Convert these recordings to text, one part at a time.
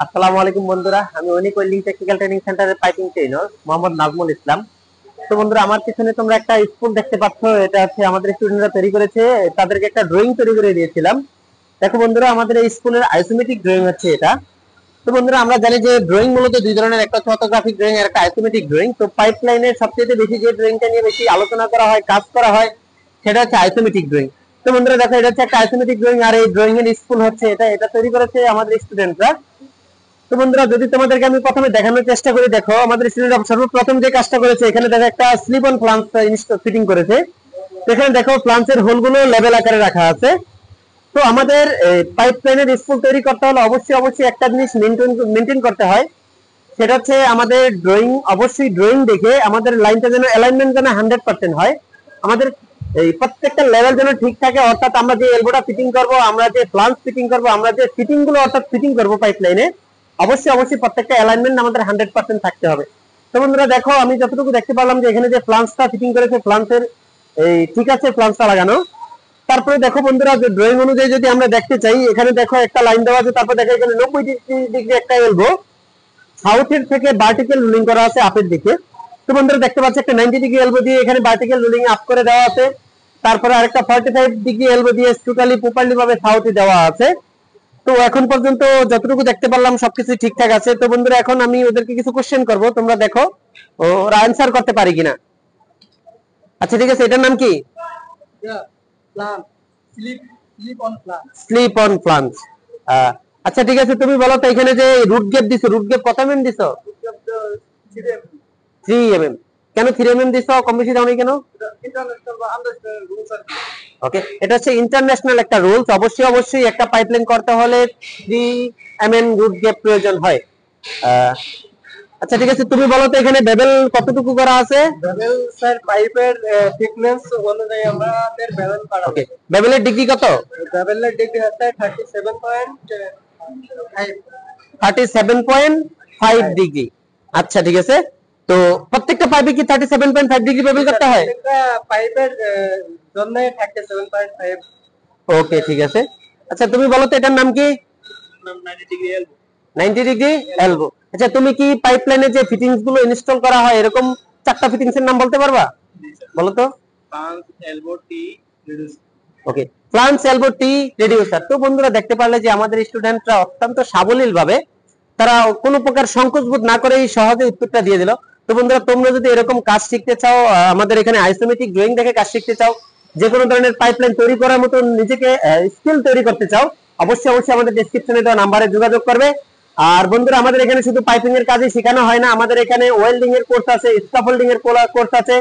আসসালামু আলাইকুম বন্ধুরা, আমি অনিক ওয়েল্ডিং টেকনিক্যাল ট্রেনিং সেন্টারের পাইপিং ট্রেনার মোহাম্মদ নাজমুল ইসলাম। তো বন্ধুরা, আমার পিছনে তোমরা একটা স্কুল দেখতে পাচ্ছ। এটা হচ্ছে আমাদের স্টুডেন্টরা তৈরি করেছে, তাদেরকে একটা ড্রয়িং তৈরি করে দিয়েছিলাম। দেখো বন্ধুরা, আমাদের এই স্কুলের আইসোমেট্রিক ড্রয়িং হচ্ছে এটা। তো বন্ধুরা, আমরা জানি যে ড্রয়িং মূলত দুই ধরনের, একটা হচ্ছে অর্থোগ্রাফিক ড্রয়িং আর একটা আইসোমেট্রিক ড্রয়িং। তো পাইপলাইনের সবচেয়ে বেশি যে ড্রয়িংটা নিয়ে বেশি আলোচনা করা হয়, কাজ করা হয়, সেটা হচ্ছে আইসোমেট্রিক ড্রয়িং। তো বন্ধুরা দেখো, এটা হচ্ছে একটা আইসোমেট্রিক ড্রয়িং, আর এই ড্রয়িং এর স্কুল হচ্ছে এটা। এটা তৈরি করেছে আমাদের স্টুডেন্টরা। তো বন্ধুরা, যদি তোমাদেরকে আমি প্রথমে দেখানোর চেষ্টা করি, দেখো আমাদের স্টুডেন্ট সর্বপ্রথম যে কাজটা করেছে, এখানে দেখো একটা স্লিপ অন ফ্লান্স ফিটিং করেছে। তো এখানে দেখো ফ্লান্সের হোলগুলো লেভেল আকারে রাখা আছে। তো আমাদের পাইপলাইনের স্কুল তৈরি করতে হলে অবশ্যই একটা জিনিস মেনটেন করতে হয়, সেটা হচ্ছে আমাদের ড্রয়িং। অবশ্যই ড্রয়িং দেখে আমাদের লাইনটা যেন অ্যালাইনমেন্ট যেন 100% হয়। আমাদের এই প্রত্যেকটা লেভেল যেন ঠিক থাকে, অর্থাৎ আমরা যে এলবোটা ফিটিং করব, আমরা যে ফ্লান্স ফিটিং করব, আমরা যে ফিটিং গুলো অর্থাৎ ফিটিং করব পাইপলাইনে, অবশ্যই প্রত্যেকটা অ্যালাইনমেন্ট আমাদের 100% থাকতে হবে। তো বন্ধুরা দেখো, আমি যতটুকু দেখতে পারলাম যে এখানে যে ফ্লান্সটা ফিটিং করেছে, ফ্লান্সের এই ঠিক আছে ফ্লান্সটা লাগানো। তারপরে দেখো বন্ধুরা, যে ড্রয়িং অনুযায়ী যদি আমরা দেখতে চাই, এখানে দেখো একটা লাইন দেওয়া আছে, তারপর দেখো এখানে 90 ডিগ্রি একটা এলবো সাউথের থেকে ভার্টিক্যাল রুলিং করা আছে আপের দিকে। তো বন্ধুরা দেখতে পাচ্ছি একটা 90 ডিগ্রি এলবো দিয়ে এখানে ভার্টিক্যাল রুলিং আপ করে দেওয়া আছে। তারপরে আরেকটা 45 ডিগ্রি এলবো দিয়ে টোটালি প্রপারলি ভাবে সাউথে দেওয়া আছে। তো এখন পর্যন্ত যতটুকু দেখতে পারলাম সবকিছু ঠিকঠাক আছে। তো বন্ধুরা, এখন আমি ওদেরকে কিছু কোশ্চেন করব, তোমরা দেখো ওরা অ্যান্সার করতে পারি কিনা। আচ্ছা ঠিক আছে, এটার নাম কি? Slip on flange. আচ্ছা ঠিক আছে, তুমি বলো তো এখানে যে রুট গ্যাপ দিছো, রুট গ্যাপ কত এমএম দিছো? 3 mm। কেন 3 mm দিছো? কম বেশি দাও কেন? ওকে, এটা হচ্ছে ইন্টারন্যাশনাল একটা রুলস। অবশ্যই একটা পাইপলাইন করতে হলে 3 mm রুট গ্যাপ প্রয়োজন হয়। আচ্ছা ঠিক আছে, তুমি বলো তো এখানে বেবেল কতটুকু করা আছে? বেবেল স্যার পাইপের থিকনেস অনুযায়ী আমাদের বেবেল করা। ওকে, বেবেলের ডিগ্রি কত? বেবেলের ডিগ্রি হচ্ছে 37.5। 37.5 ডিগ্রি। আচ্ছা ঠিক আছে, তো প্রত্যেকটা পাইপে কি 37.5 ডিগ্রি বেবেল করতে হয়? প্রত্যেকটা পাইপের জন্য 37.5। ওকে ঠিক আছে। আচ্ছা তুমি বলো তো এটার নাম কি? 90 ডিগ্রি এলবো। 90 degree elbow. আচ্ছা, তুমি কি পাইপলাইনে যে ফিটিংস গুলো ইনস্টল করা হয়, এরকম 4টা ফিটিংস এর নাম বলতে পারবা? বলো তো। ফ্লান্স, এলবো, টি, রিডিউসার। ওকে, ফ্লান্স, এলবো, টি, রিডিউসার। তো বন্ধুরা দেখতে পারলে যে আমাদের স্টুডেন্টরা অত্যন্ত সাবলীল ভাবে, তারা কোনো প্রকার সংকোচবোধ না করেই সহজে উত্তরটা দিয়ে দিল। তো বন্ধুরা, তোমরা যদি এরকম কাজ শিখতে চাও, আমাদের এখানে আইসোমেট্রিক ড্রয়িং দেখে কাজ শিখতে চাও, যে কোনো ধরনের পাইপলাইন তৈরি করার মতো নিজেকে স্কিল তৈরি করতে চাও, অবশ্যই আমাদের ডেসক্রিপশনে দেওয়া নাম্বারে যোগাযোগ করবে। আর বন্ধুরা, আমাদের এখানে শুধু পাইপিং এর কাজই শেখানো হয় না, আমাদের এখানে ওয়েল্ডিং এর কোর্স আছে, স্কাফোল্ডিং এর কোর্স আছে,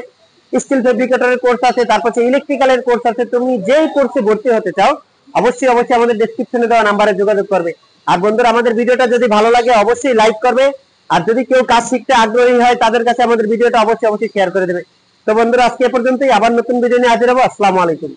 স্টিল ফেব্রিকেটরের কোর্স আছে, তারপর ইলেকট্রিক্যালের কোর্স আছে। তুমি যেই কোর্সে ভর্তি হতে চাও, অবশ্যই আমাদের ডেসক্রিপশনে দেওয়া নাম্বারে যোগাযোগ করবে। আর বন্ধুরা, আমাদের ভিডিওটা যদি ভালো লাগে অবশ্যই লাইক করবে। আর যদি কেউ কাজ শিখতে আগ্রহী হয়, তাদের কাছে আমাদের ভিডিওটা অবশ্যই শেয়ার করে দেবে। তো বন্ধুরা, আজকে এ পর্যন্তই। আবার নতুন ভিডিও নিয়ে হাজির হবো। আসসালামু আলাইকুম।